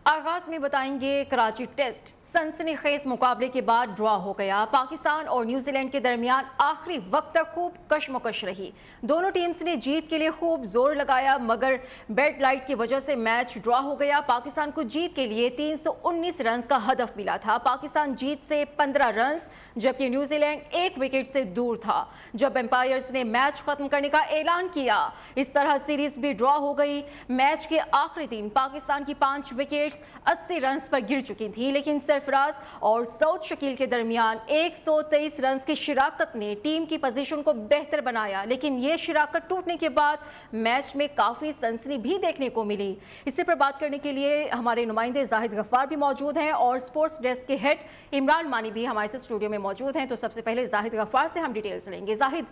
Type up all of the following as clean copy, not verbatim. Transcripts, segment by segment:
आगाज में बताएंगे कराची टेस्ट सनसनीखेज मुकाबले के बाद ड्रॉ हो गया। पाकिस्तान और न्यूजीलैंड के दरमियान आखिरी वक्त तक खूब कशमकश रही। दोनों टीम्स ने जीत के लिए खूब जोर लगाया, मगर बेड लाइट की वजह से मैच ड्रॉ हो गया। पाकिस्तान को जीत के लिए 319 रन का हदफ मिला था। पाकिस्तान जीत से 15 रन, जबकि न्यूजीलैंड एक विकेट से दूर था जब एम्पायर्स ने मैच खत्म करने का ऐलान किया। इस तरह सीरीज भी ड्रॉ हो गई। मैच के आखिरी दिन पाकिस्तान की 5 विकेट 80 रन पर गिर चुकी थी, लेकिन सरफराज और सऊद शकील के दरमियान 123 रन की शिराकत ने टीम की पोजीशन को बेहतर बनाया। लेकिन ये शिराकत टूटने के बाद मैच में काफी सनसनी भी देखने को मिली। इसी पर बात करने के लिए हमारे नुमाइंदे जाहिद गफ्फार भी मौजूद हैं और स्पोर्ट्स डेस्क के हेड इमरान मानी भी हमारे साथ स्टूडियो में मौजूद हैं। तो सबसे पहले जाहिद गफ्फार से हम डिटेल्स लेंगे। जाहिद,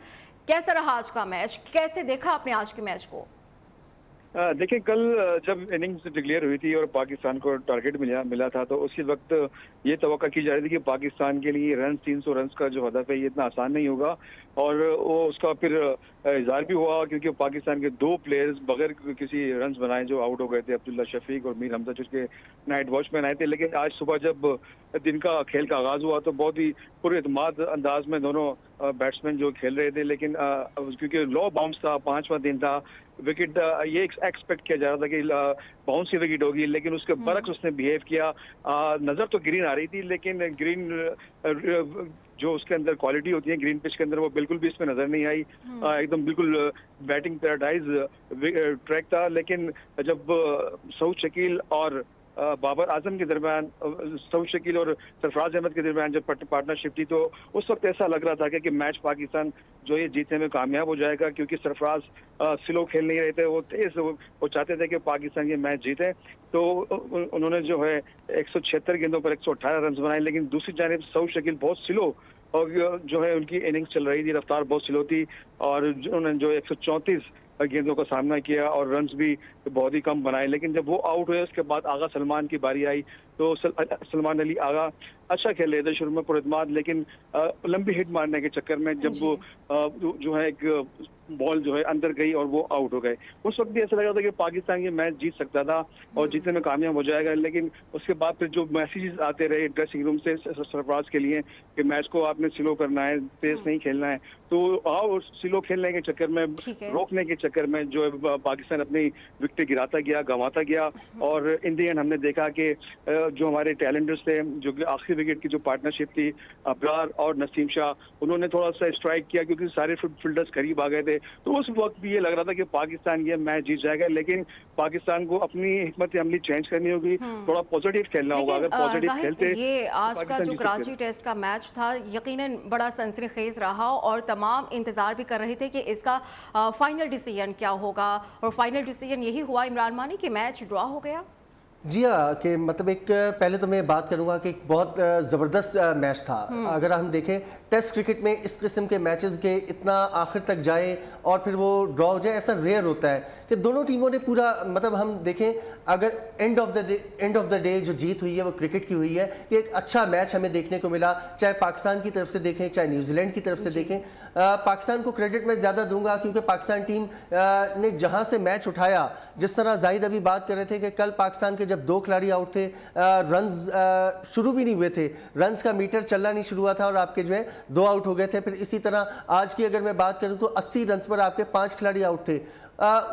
कैसा रहा आज का मैच, कैसे देखा आपने आज के मैच को? देखिए, कल जब इनिंग्स डिक्लेयर हुई थी और पाकिस्तान को टारगेट मिला था, तो उसी वक्त ये तवक्का की जा रही थी कि पाकिस्तान के लिए 300 रन का जो हदफ है ये इतना आसान नहीं होगा। और वो उसका फिर इज़हार भी हुआ, क्योंकि पाकिस्तान के 2 प्लेयर्स बगैर किसी रन बनाए जो आउट हो गए थे, अब्दुल्ला शफीक और मीर हमजा, जिसके नाइट वॉचमैन आए थे। लेकिन आज सुबह जब दिन का खेल का आगाज हुआ तो बहुत ही पुरएतमाद अंदाज में दोनों बैट्समैन जो खेल रहे थे। लेकिन क्योंकि लो बाउंस था, 5वां दिन था, विकेट ये एक्सपेक्ट किया जा रहा था कि बाउंस की विकेट होगी, लेकिन उसके बरक्स उसने बिहेव किया। नजर तो ग्रीन आ रही थी, लेकिन ग्रीन जो उसके अंदर क्वालिटी होती है ग्रीन पिच के अंदर, वो बिल्कुल भी इसमें नजर नहीं आई। एकदम बिल्कुल बैटिंग पैराडाइज ट्रैक था। लेकिन जब सऊद शकील और बाबर आजम के दरमियान, सऊद शकील और सरफराज अहमद के दरमियान जब पार्टनरशिप थी, तो उस वक्त ऐसा लग रहा था कि मैच पाकिस्तान जो ये जीतने में कामयाब हो जाएगा, क्योंकि सरफराज स्लो खेल नहीं रहे थे, वो तेज, वो चाहते थे कि पाकिस्तान ये मैच जीते। तो उन्होंने जो है 176 गेंदों पर 118 रन बनाए। लेकिन दूसरी जानिब सऊद शकील बहुत स्लो, और जो है उनकी इनिंग्स चल रही थी, रफ्तार बहुत स्लो थी, और उन्होंने जो 134 गेंदों का सामना किया और रन्स भी बहुत ही कम बनाए। लेकिन जब वो आउट हुए उसके बाद आगा सलमान की बारी आई, तो सलमान अली आगा अच्छा खेल रहे थे शुरू में पुरएतमाद, लेकिन लंबी हिट मारने के चक्कर में जब वो जो है एक बॉल जो है अंदर गई और वो आउट हो गए, उस वक्त भी ऐसा लग रहा था कि पाकिस्तान ये मैच जीत सकता था और जीतने में कामयाब हो जाएगा। लेकिन उसके बाद फिर जो मैसेजेस आते रहे ड्रेसिंग रूम से सरफराज के लिए कि मैच को आपने स्लो करना है, तेज नहीं खेलना है, तो आओ स्लो खेलने के चक्कर में, रोकने के चक्कर में जो है पाकिस्तान अपनी विकेट गिराता गया, गंवाता गया। और इन दी एंड हमने देखा कि जो हमारे टैलेंटर्स थे, जो कि आखिरी विकेट की जो पार्टनरशिप थी अबरार और नसीम शाह, उन्होंने थोड़ा सा स्ट्राइक किया क्योंकि सारे फील्डर्स करीब आ गए थे। तो उस वक्त भी ये लग रहा था कि पाकिस्तान ये मैच जीत जाएगा। लेकिन पाकिस्तान को अपनी हिकमत अमली चेंज करनी होगी, थोड़ा पॉजिटिव खेलना होगा। अगर पॉजिटिव खेलते, ये आज का जो कराची टेस्ट का मैच था यकीनन बड़ा सनसनीखेज रहा और तमाम इंतजार भी कर रहे थे कि इसका फाइनल डिसीजन क्या होगा, और फाइनल डिसीजन यही हुआ इमरान मानी कि मैच ड्रॉ हो गया। जी हाँ, कि मतलब एक पहले तो मैं बात करूंगा कि एक बहुत ज़बरदस्त मैच था। अगर हम देखें टेस्ट क्रिकेट में इस किस्म के मैचेस के इतना आखिर तक जाए और फिर वो ड्रॉ हो जाए, ऐसा रेयर होता है कि दोनों टीमों ने पूरा, मतलब हम देखें अगर एंड ऑफ द डे जो जीत हुई है वो क्रिकेट की हुई है। कि एक अच्छा मैच हमें देखने को मिला, चाहे पाकिस्तान की तरफ से देखें चाहे न्यूजीलैंड की तरफ से देखें। पाकिस्तान को क्रेडिट मैं ज़्यादा दूंगा क्योंकि पाकिस्तान टीम ने जहाँ से मैच उठाया, जिस तरह जाहिद अभी बात कर रहे थे कि कल पाकिस्तान के जब 2 खिलाड़ी आउट थे, रन्स शुरू भी नहीं हुए थे, रन्स का मीटर चलना नहीं शुरू हुआ था और आपके जो है 2 आउट हो गए थे। फिर इसी तरह आज की अगर मैं बात करूं तो 80 रन पर आपके 5 खिलाड़ी आउट थे।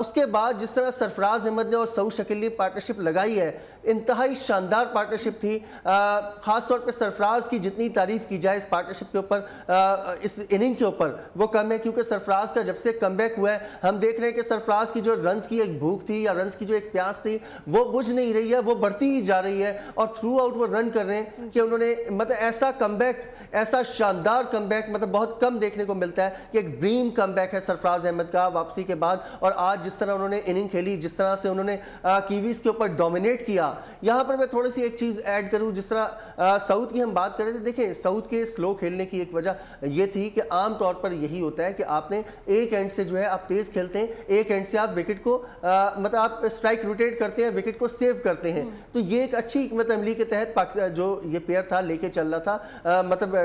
उसके बाद जिस तरह सरफराज अहमद ने और सऊद शकील ने पार्टनरशिप लगाई है, इंतहाई शानदार पार्टनरशिप थी। ख़ास तौर पे सरफराज की जितनी तारीफ़ की जाए इस पार्टनरशिप के ऊपर, इस इनिंग के ऊपर, वो कम है। क्योंकि सरफराज का जब से कमबैक हुआ है, हम देख रहे हैं कि सरफराज की जो रन्स की एक भूख थी या रन्स की जो एक प्यास थी वो बुझ नहीं रही है, वो बढ़ती ही जा रही है और थ्रू आउट वो रन कर रहे हैं कि उन्होंने, मतलब ऐसा कमबैक, ऐसा शानदार कमबैक मतलब बहुत कम देखने को मिलता है कि एक ड्रीम कमबैक है सरफराज अहमद का वापसी के बाद। और आज जिस तरह उन्होंने इनिंग खेली, जिस तरह से उन्होंने कीवीज के ऊपर डोमिनेट किया। यहाँ पर मैं थोड़ी सी एक चीज़ ऐड करूँ, जिस तरह सऊद की हम बात कर रहे थे, देखें सऊद के स्लो खेलने की एक वजह ये थी कि आम तौर पर यही होता है कि आपने एक एंड से जो है आप तेज़ खेलते हैं, एक एंड से आप विकेट को मतलब आप स्ट्राइक रोटेट करते हैं, विकेट को सेव करते हैं। तो ये एक अच्छी हिकमत अमली के तहत जो ये पेयर था लेके चल रहा था। मतलब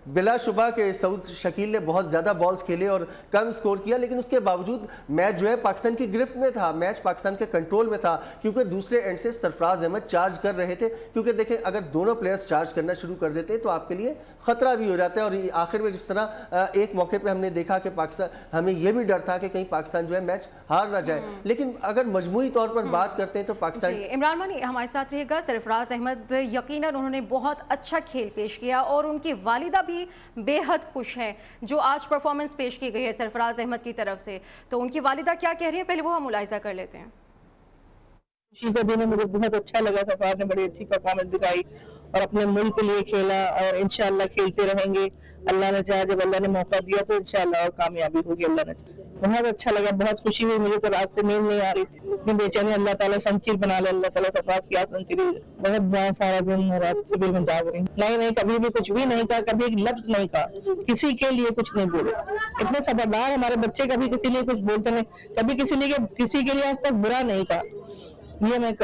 बिलाशुबा के सऊद शकील ने बहुत ज़्यादा बॉल्स खेले और कम स्कोर किया, लेकिन उसके बावजूद मैच जो है पाकिस्तान की गिरफ्त में था, मैच पाकिस्तान के कंट्रोल में था, क्योंकि दूसरे एंड से सरफराज अहमद चार्ज कर रहे थे। क्योंकि देखें, अगर दोनों प्लेयर्स चार्ज करना शुरू कर देते तो आपके लिए खतरा भी हो जाता है। और आखिर में जिस तरह एक मौके पे हमने देखा कि पाकिस्तान, हमें यह भी डर था कि कहीं पाकिस्तान जो है मैच हार ना जाए, लेकिन अगर मजमूई तौर पर बात करते हैं तो पाकिस्तान। इमरान मानी हमारे साथ रहेगा। सरफराज अहमद यकीनन उन्होंने बहुत अच्छा खेल पेश किया और उनकी वालिदा भी बेहद खुश हैं जो आज परफॉर्मेंस पेश की गई है सरफराज अहमद की तरफ से। तो उनकी वालिदा क्या कह रही है, पहले वो हम मुलाहिजा कर लेते हैं। खुशी का दिन है, मुझे बहुत अच्छा लगा। सरफराज ने बड़ी अच्छी परफॉर्मेंस दिखाई और अपने मुल्क के लिए खेला और इंशाल्लाह खेलते रहेंगे। अल्लाह ने चाहा, जब अल्लाह ने मौका दिया तो इंशाल्लाह और कामयाबी होगी अल्लाह ने। बहुत अच्छा लगा, बहुत खुशी हुई। मुझे तो रात से नींद नहीं आ रही थी, इतनी बेचैनी। अल्लाह ताला संचिर बना ले, अल्लाह ताला सरफराज की संचिर। बहुत बड़ा सारा दिन रात से भी मैं जाग रही। नहीं, कभी भी कुछ भी नहीं कहा, कभी एक लफ्ज नहीं कहा, किसी के लिए कुछ नहीं बोले। इतने समझदार हमारे बच्चे, कभी किसी लिए कुछ बोलते नहीं, कभी किसी के लिए आज तक बुरा नहीं कहा। ये मैं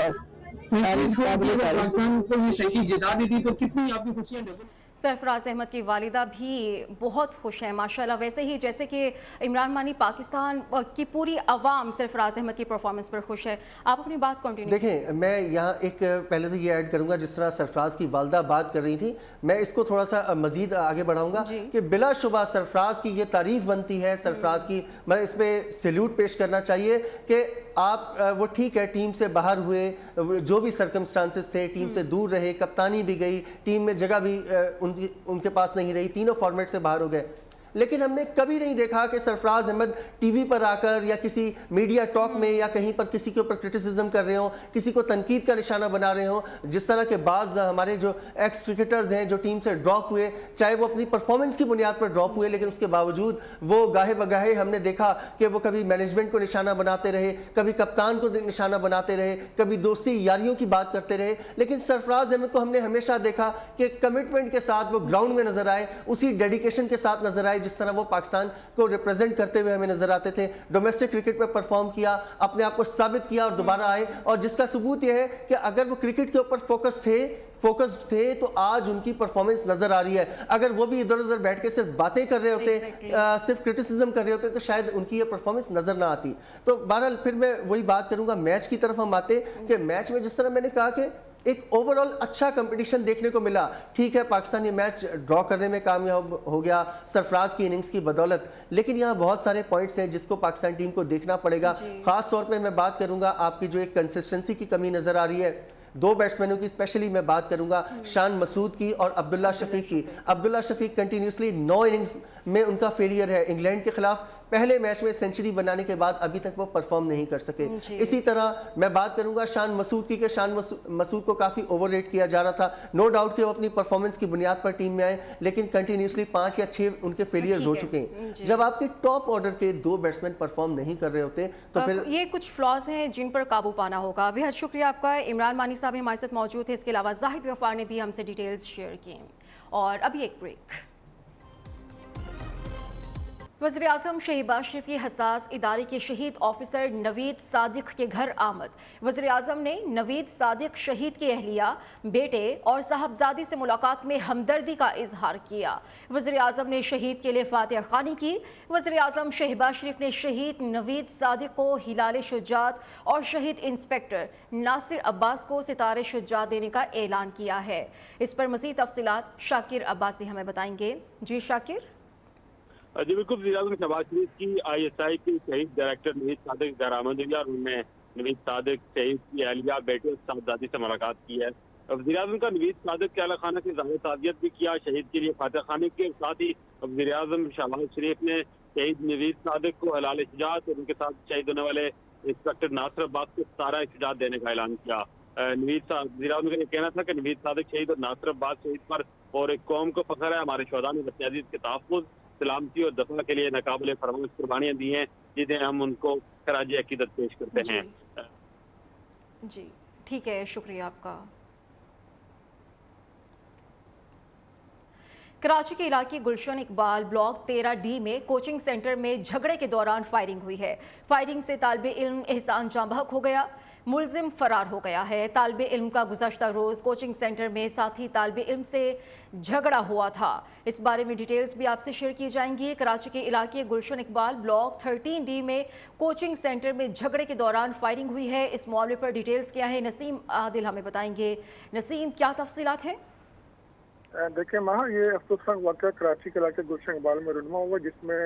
सरफराज अहमद की वालिदा भी बहुत खुश हैं माशाल्लाह। वैसे ही जैसे कि इमरान मानी, पाकिस्तान की पूरी अवाम सरफराज अहमद की परफॉर्मेंस पर खुश है। आप अपनी बात कंटिन्यू। देखें, मैं यहाँ एक पहले तो ये ऐड करूँगा, जिस तरह सरफराज की वालिदा बात कर रही थी, मैं इसको थोड़ा सा मज़ीद आगे बढ़ाऊँगा कि बिलाशुबा सरफराज की ये तारीफ़ बनती है। सरफराज की मैं इस पर सैल्यूट पेश करना चाहिए कि आप वो ठीक है, टीम से बाहर हुए, जो भी सर्कमस्टांसेस थे, टीम से दूर रहे, कप्तानी भी गई, टीम में जगह भी उनके पास नहीं रही, तीनों फॉर्मेट से बाहर हो गए। लेकिन हमने कभी नहीं देखा कि सरफराज अहमद टीवी पर आकर या किसी मीडिया टॉक में या कहीं पर किसी के ऊपर क्रिटिसिज्म कर रहे हो, किसी को तनकीद का निशाना बना रहे हो। जिस तरह के बाज़ हमारे जो एक्स क्रिकेटर्स हैं जो टीम से ड्रॉप हुए, चाहे वो अपनी परफॉर्मेंस की बुनियाद पर ड्रॉप हुए, लेकिन उसके बावजूद वो गाहे बगाहे हमने देखा कि वो कभी मैनेजमेंट को निशाना बनाते रहे, कभी कप्तान को निशाना बनाते रहे, कभी दोस्ती यारियों की बात करते रहे। लेकिन सरफराज अहमद को हमने हमेशा देखा कि कमिटमेंट के साथ वो ग्राउंड में नजर आए, उसी डेडिकेशन के साथ नजर आए जिस तरह वो पाकिस्तान को रिप्रेजेंट करते हुए हमें नजर आते थे। डोमेस्टिक क्रिकेट में परफॉर्म किया, अपने आप को साबित किया और दोबारा आए। और जिसका सबूत यह है कि अगर वो क्रिकेट के ऊपर फोकस्ड थे तो आज उनकी परफॉर्मेंस नजर आ रही है। अगर वो भी इधर उधर बैठ के सिर्फ बातें कर रहे होते, सिर्फ क्रिटिसिज्म कर रहे होते, तो शायद उनकी ये परफॉर्मेंस नजर ना आती। तो बहरहाल फिर मैं वही बात करूंगा, मैच की तरफ हम आते कि मैच में जिस तरह मैंने कहा कि एक ओवरऑल अच्छा कंपटीशन देखने को मिला। ठीक है, पाकिस्तान ये मैच ड्रॉ करने में कामयाब हो गया सरफराज की इनिंग्स की बदौलत, लेकिन यहाँ बहुत सारे पॉइंट्स हैं जिसको पाकिस्तान टीम को देखना पड़ेगा। खास तौर पे मैं बात करूंगा आपकी जो एक कंसिस्टेंसी की कमी नजर आ रही है, दो बैट्समैनों की स्पेशली मैं बात करूंगा, शान मसूद की और अब्दुल्ला शफीक की। अब्दुल्ला शफीक कंटिन्यूसली 9 इनिंग्स में उनका फेलियर है। इंग्लैंड के खिलाफ पहले मैच में सेंचुरी बनाने के बाद अभी तक वो परफॉर्म नहीं कर सके। इसी तरह मैं बात करूंगा शान मसूद की, शान मसूद को काफ़ी ओवररेट किया जा रहा था। नो डाउट कि वो अपनी परफॉर्मेंस की बुनियाद पर टीम में आए, लेकिन कंटिन्यूसली 5 या 6 उनके फेलियर्स हो चुके हैं। जब आपके टॉप ऑर्डर के 2 बैट्समैन परफॉर्म नहीं कर रहे होते तो फिर ये कुछ फ्लॉज हैं जिन पर काबू पाना होगा। बेहद शुक्रिया आपका। इमरान मानी साहब हमारे साथ मौजूद थे, इसके अलावा जाहिद गफ्फार ने भी हमसे डिटेल्स शेयर की। और अभी एक ब्रेक। वज़ीर-ए-आज़म शहबाज शरीफ की हसास इदारे के शहीद ऑफिसर नवीद सादिक के घर आमद। वज़ीर-ए-आज़म ने नवीद सादिक शहीद की अहलिया, बेटे और साहबजादी से मुलाकात में हमदर्दी का इजहार किया। वज़ीर-ए-आज़म ने शहीद के लिए फातिहा ख़्वानी की। वज़ीर-ए-आज़म शहबाज शरीफ ने शहीद नवीद सादिक को हिलाल शुजात और शहीद इंस्पेक्टर नासिर अब्बास को सितारे शुजात देने का ऐलान किया है। इस पर मज़ीद तफसीलात शाकिर अब्बासी हमें बताएंगे। जी शाकिर। जी बिल्कुल, वज़ीर-ए-आज़म शहबाज शरीफ की ISI के शहीद डायरेक्टर नवीद सादिक दरामद हुई और उन्होंने नवीद सादिक शहीद की अहलिया, बेटे और साहबजादी से मुलाकात की है। वज़ीर-ए-आज़म का नवीद सादिक के अहल खाना की ज़ाहिर ताज़ियत भी किया, शहीद के लिए फातिहा ख़्वानी की। साथ ही वज़ीर-ए-आज़म शहबाज शरीफ ने शहीद नवीद सादिक को हिलाल शुजात और उनके साथ शहीद होने वाले इंस्पेक्टर नासिर अब्बास को सितारा शुजात देने का ऐलान किया। वज़ीर-ए-आज़म का ये कहना था कि नवीद सादिक शहीद और नासिर अब्बास शहीद पर और एक कौम को फख्र है। हमारे शोहदा ने बच्चे अजीज के तहफ़्फ़ुज़, सलामती और दफा के लिए नाकाबिले फरमाश कुर्बानियाँ दी हैं, जिन्हें हम उनको खराज अकीदत पेश करते हैं। जी ठीक है, शुक्रिया आपका। कराची के इलाके गुलशन इकबाल ब्लॉक 13D में कोचिंग सेंटर में झगड़े के दौरान फायरिंग हुई है। फायरिंग से तालिबे इल्म एहसान जाँ बहक हो गया। मुलजिम फरार हो गया है। तालिबे इल्म का गुज़श्ता रोज़ कोचिंग सेंटर में साथी तालिबे इल्म से झगड़ा हुआ था। इस बारे में डिटेल्स भी आपसे शेयर की जाएंगी। कराची के इलाके गुलशन इकबाल ब्लॉक 13D में कोचिंग सेंटर में झगड़े के दौरान फायरिंग हुई है। इस मामले पर डिटेल्स क्या है, नसीम आदिल हमें बताएंगे। नसीम, क्या तफसीलात हैं? देखिए माँ, ये अफसोसनाक वाक़या कराची के इलाके गुलशन इकबाल में रुनमा हुआ, जिसमें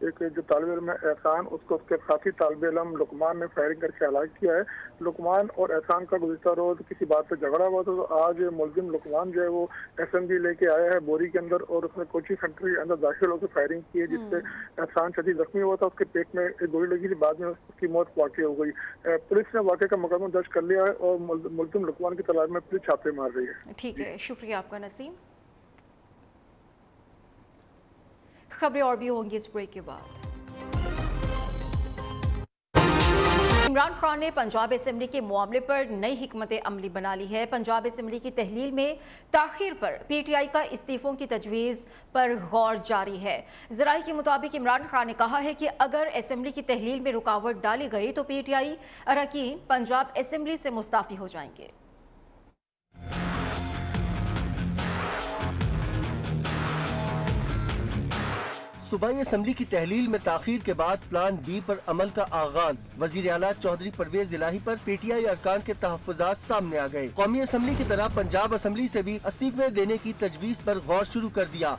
एक जो तालिब इल्म है एहसान, उसको उसके साथी तालिब इल्म लुकमान ने फायरिंग करके हलाक किया है। लुकमान और एहसान का गुज़श्ता रोज़ किसी बात पे झगड़ा हुआ था, तो आज मुलजिम लुकमान जो है वो SMG लेके आया है बोरी के अंदर, और उसने कोचिंग सेंटर के अंदर दाखिल होकर फायरिंग की है, जिससे एहसान शदीद जख्मी हुआ था। उसके पेट में एक गोली लगी थी, बाद में उसकी मौत वाक़ हो गई। पुलिस ने वाक़े का मुकदमा दर्ज कर लिया है और मुलजिम लुकमान की तलाश में पुलिस छापे मार रही है। ठीक है, शुक्रिया आपका नसीम। खबरें और भी होंगी इस ब्रेक के बाद। इमरान खान ने पंजाब असेंबली के मामले पर नई हिकमत अमली बना ली है। पंजाब असेंबली की तहलील में ताखीर पर PTI का इस्तीफों की तजवीज़ पर गौर जारी है। ज़राई के मुताबिक इमरान खान ने कहा है कि अगर असेंबली की तहलील में रुकावट डाली गई तो PTI अरकान पंजाब असेंबली से मुस्ताफ़ी हो जाएंगे। सूबाई असम्बली की तहलील में ताखीर के बाद प्लान B पर अमल का आगाज। वजीर आला चौधरी परवेज इलाही पर PTI अरकान के तहफ़्फ़ुज़ात सामने आ गए। कौमी असम्बली की तरह पंजाब असम्बली से भी इस्तीफे देने की तजवीज़ पर गौर शुरू कर दिया।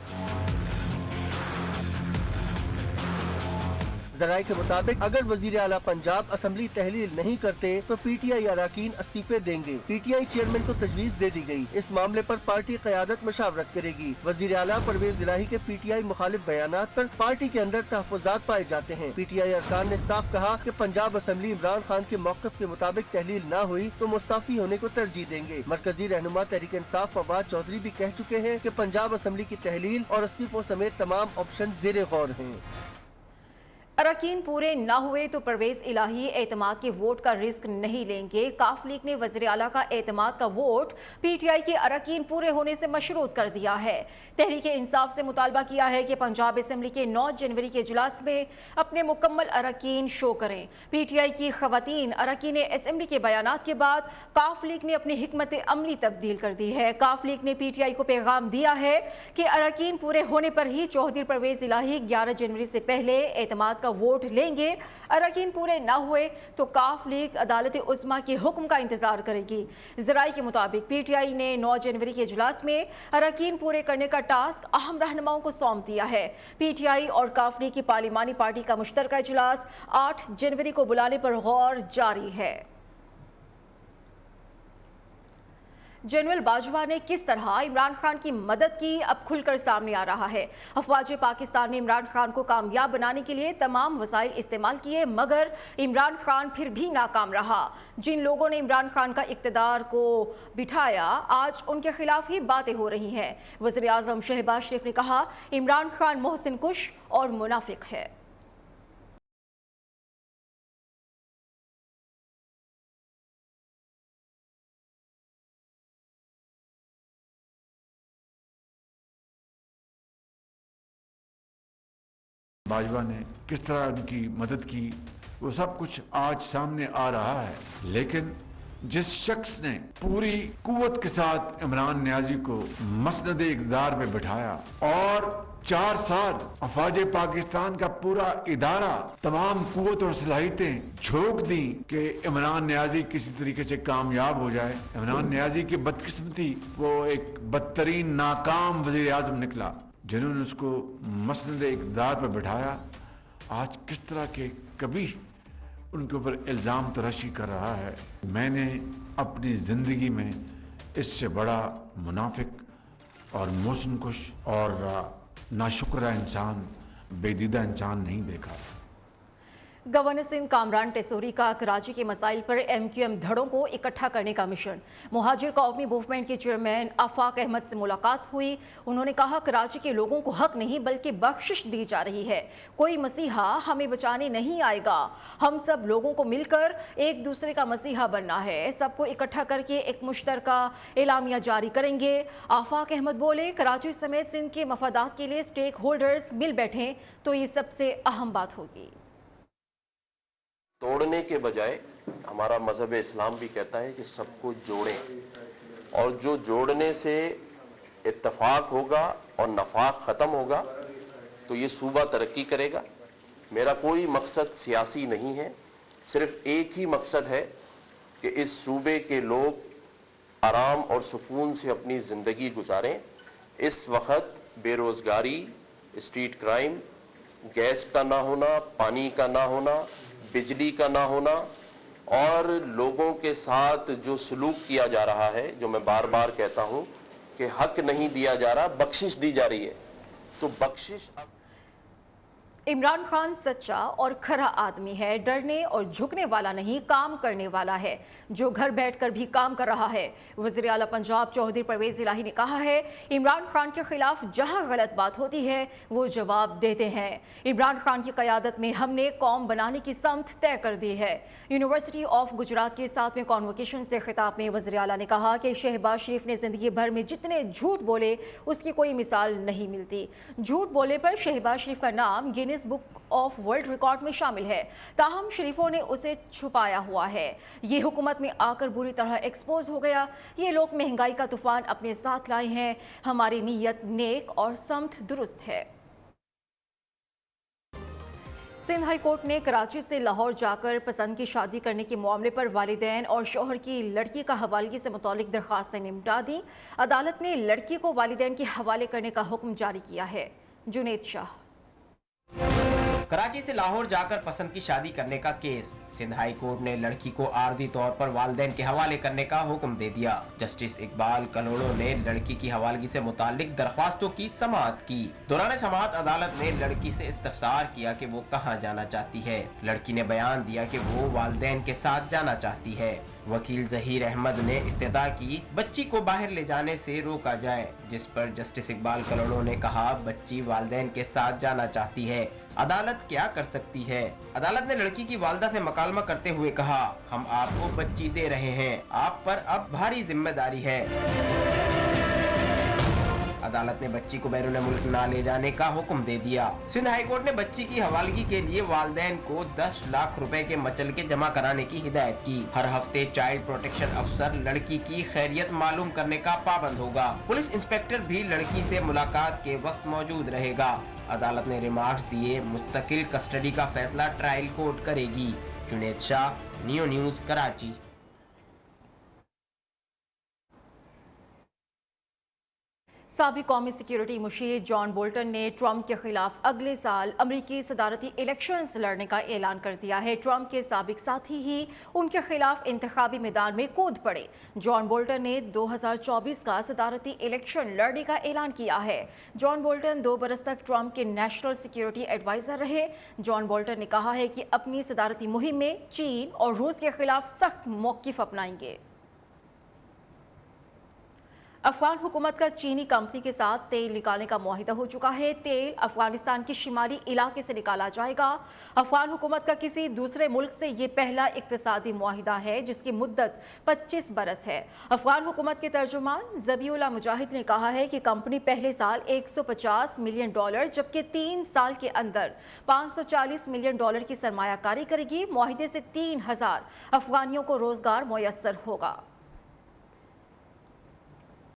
ज़राए के मुताबिक अगर वजीर आला पंजाब असम्बली तहलील नहीं करते तो PTI अरकान इस्तीफे देंगे। PTI चेयरमैन को तजवीज़ दे दी गई। इस मामले पर पार्टी क़यादत मशावरत करेगी। वजीर आला परवेज इलाही के PTI मुखालिफ बयानात पर पार्टी के अंदर तहफ़्फ़ुज़ात पाए जाते हैं। PTI अरकान ने साफ कहा कि पंजाब असम्बली इमरान खान के मौक़िफ़ के मुताबिक तहलील न हुई तो मुस्ताफ़ी होने को तरजीह देंगे। मरकजी रहनुमा तहरीक इंसाफ फवाद चौधरी भी कह चुके हैं कि पंजाब असम्बली की तहलील और इस्तीफों समेत तमाम ऑप्शन ज़ेरे गौर हैं। अरकान पूरे न हुए तो परवेज इलाही एतमाद के वोट का रिस्क नहीं लेंगे। काफ लीग ने वज़ीर आला का एतमाद का वोट PTI के अरकान पूरे होने से मशरूत कर दिया है। तहरीक इंसाफ से मुतालबा किया है कि पंजाब असम्बली के 9 जनवरी के इजलास में अपने मुकम्मल अरकान शो करें। PTI की ख़वातीन अरकान असम्बली के बयानात के बाद काफ लीग ने अपनी हिकमत अमली तब्दील कर दी है। काफ लीग ने PTI को पैगाम दिया है कि अरकान पूरे होने पर ही चौधरी परवेज इलाही 11 जनवरी से पहले एतमाद वोट लेंगे। अरकान पूरे न हुए तो काफ लीग अदालत उज़्मा के हुक्म का इंतजार करेगी। ज़राई के मुताबिक PTI ने 9 जनवरी के इजलास में अरकान पूरे करने का टास्क अहम रहनुमाओं को सौंप दिया है। PTI और काफ लीग की पार्लिमानी पार्टी का मुश्तरका इजलास 8 जनवरी को बुलाने पर गौर जारी है। जनरल बाजवा ने किस तरह इमरान खान की मदद की, अब खुलकर सामने आ रहा है। अफवाज पाकिस्तान ने इमरान खान को कामयाब बनाने के लिए तमाम वसाइल इस्तेमाल किए, मगर इमरान खान फिर भी नाकाम रहा। जिन लोगों ने इमरान खान का इक़्तिदार को बिठाया, आज उनके खिलाफ ही बातें हो रही हैं। वज़ीर आज़म शहबाज शरीफ ने कहा, इमरान खान मोहसिन कुश और मुनाफिक है। बाजवा ने किस तरह उनकी मदद की, वो सब कुछ आज सामने आ रहा है। लेकिन जिस शख्स ने पूरी कुव्वत के साथ इमरान नियाजी को मसनद इक़्तिदार पे बिठाया और 4 साल अफवाज पाकिस्तान का पूरा इदारा तमाम कुव्वत और सलाहियतें झोंक दी कि इमरान नियाजी किसी तरीके से कामयाब हो जाए। इमरान नियाजी की बदकिस्मती, वो एक बदतरीन नाकाम वज़ीर आज़म निकला। जिन्होंने उसको मसनद इक़्तिदार पर बिठाया, आज किस तरह के कभी उनके ऊपर इल्ज़ाम तराशी कर रहा है। मैंने अपनी ज़िंदगी में इससे बड़ा मुनाफिक और मोहसिन कुश और नाशुक्रा इंसान, बेदीदा इंसान नहीं देखा। गवर्नर सिंध कामरान टेसोरी का कराची के मसाइल पर MQM धड़ों को इकट्ठा करने का मिशन। मुहाजिर कौमी मूवमेंट के चेयरमैन आफाक अहमद से मुलाकात हुई। उन्होंने कहा, कराची के लोगों को हक नहीं बल्कि बख्शिश दी जा रही है। कोई मसीहा हमें बचाने नहीं आएगा। हम सब लोगों को मिलकर एक दूसरे का मसीहा बनना है। सबको इकट्ठा करके एक मुश्तरका एलामिया जारी करेंगे। आफाक अहमद बोले, कराची समेत सिंध के मफादात के लिए स्टेक होल्डर्स मिल बैठें तो ये सबसे अहम बात होगी। तोड़ने के बजाय हमारा मजहब इस्लाम भी कहता है कि सबको जोड़ें, और जो जोड़ने से इत्तफाक होगा और नफाक ख़त्म होगा तो ये सूबा तरक्की करेगा। मेरा कोई मकसद सियासी नहीं है, सिर्फ एक ही मकसद है कि इस सूबे के लोग आराम और सुकून से अपनी ज़िंदगी गुजारें। इस वक्त बेरोज़गारी, स्ट्रीट क्राइम, गैस का ना होना, पानी का ना होना, बिजली का ना होना, और लोगों के साथ जो सलूक किया जा रहा है, जो मैं बार बार कहता हूँ कि हक नहीं दिया जा रहा, बख्शिश दी जा रही है, तो बख्शिश इमरान खान सच्चा और खरा आदमी है, डरने और झुकने वाला नहीं, काम करने वाला है, जो घर बैठकर भी काम कर रहा है। वज़ीर आला पंजाब चौधरी परवेज़ इलाही ने कहा है, इमरान खान के खिलाफ जहां गलत बात होती है वो जवाब देते हैं। इमरान खान की क़यादत में हमने कौम बनाने की समत तय कर दी है। यूनिवर्सिटी ऑफ गुजरात के 7वें कॉन्वोकेशन से खिताब में वज़ीर आला ने कहा कि शहबाज शरीफ ने ज़िंदगी भर में जितने झूठ बोले उसकी कोई मिसाल नहीं मिलती। झूठ बोलने पर शहबाज शरीफ का नाम Guinness book of world record में शामिल है, ताहम शरीफों ने उसे छुपाया हुआ है। ये हुकूमत में आकर बुरी तरह एक्सपोज हो गया। ये लोग महंगाई का तूफान अपने साथ लाए हैं। हमारी नीयत नेक और समत दुरुस्त है। सिंध हाई कोर्ट ने कराची से लाहौर जाकर पसंद की शादी करने के मामले पर वालिदैन और शौहर की लड़की का हवालगी से मुतालिक दरख्वास्तें निपटा दी। अदालत ने लड़की को वालिदैन के हवाले करने का हुक्म जारी किया है। जुनेद शाह। कराची से लाहौर जाकर पसंद की शादी करने का केस, सिंध हाई कोर्ट ने लड़की को आर्जी तौर पर वालिदैन के हवाले करने का हुक्म दे दिया। जस्टिस इकबाल कलोड़ो ने लड़की की हवालगी से मुतालिक दरख्वास्तों की समाअत की। दौरान समाअत अदालत ने लड़की से इस्तफसार किया कि वो कहाँ जाना चाहती है। लड़की ने बयान दिया कि वो वालिदैन के साथ जाना चाहती है। वकील जहीर अहमद ने इस्तदा की बच्ची को बाहर ले जाने से रोका जाए, जिस पर जस्टिस इकबाल कलोड़ो ने कहा बच्ची वालिदैन के साथ जाना चाहती है, अदालत क्या कर सकती है। अदालत ने लड़की की वालिदा से मुकालमा करते हुए कहा, हम आपको बच्ची दे रहे हैं, आप पर अब भारी जिम्मेदारी है। अदालत ने बच्ची को बैरून मुल्क ना ले जाने का हुक्म दे दिया। सिंध हाई कोर्ट ने बच्ची की हवालगी के लिए वालिदैन को 10 लाख रुपए के मचलके जमा कराने की हिदायत की। हर हफ्ते चाइल्ड प्रोटेक्शन अफसर लड़की की खैरियत मालूम करने का पाबंद होगा। पुलिस इंस्पेक्टर भी लड़की से मुलाकात के वक्त मौजूद रहेगा। अदालत ने रिमार्क्स दिए, मुस्तकिल कस्टडी का फैसला ट्रायल कोर्ट करेगी। Junaid Shah, neo news, Karachi. साबिक कौमी सिक्योरिटी मुशीर जॉन बोल्टन ने ट्रंप के खिलाफ अगले साल अमरीकी सदारती इलेक्शंस लड़ने का ऐलान कर दिया है। ट्रंप के साबिक साथी ही उनके खिलाफ इंतखाबी मैदान में कूद पड़े। जॉन बोल्टन ने 2024 का सदारती इलेक्शन लड़ने का ऐलान किया है। जॉन बोल्टन 2 बरस तक ट्रंप के नेशनल सिक्योरिटी एडवाइजर रहे। जॉन बोल्टन ने कहा है कि अपनी सदारती मुहिम में चीन और रूस के खिलाफ सख्त मौक़िफ़ अपनाएंगे। अफगान हुकूमत का चीनी कंपनी के साथ तेल निकालने का मुआहिदा हो चुका है। तेल अफगानिस्तान के शिमाली इलाके से निकाला जाएगा। अफगान हुकूमत का किसी दूसरे मुल्क से ये पहला इक्तिसादी मुआहिदा है जिसकी मुद्दत 25 बरस है। अफगान हुकूमत के तर्जुमान ज़बीउल्लाह मुजाहिद ने कहा है कि कंपनी पहले साल $150 मिलियन जबकि 3 साल के अंदर $540 मिलियन की सरमायाकारी करेगी। मुआहिदे से 3000 अफगानियों को रोजगार मुयस्सर होगा।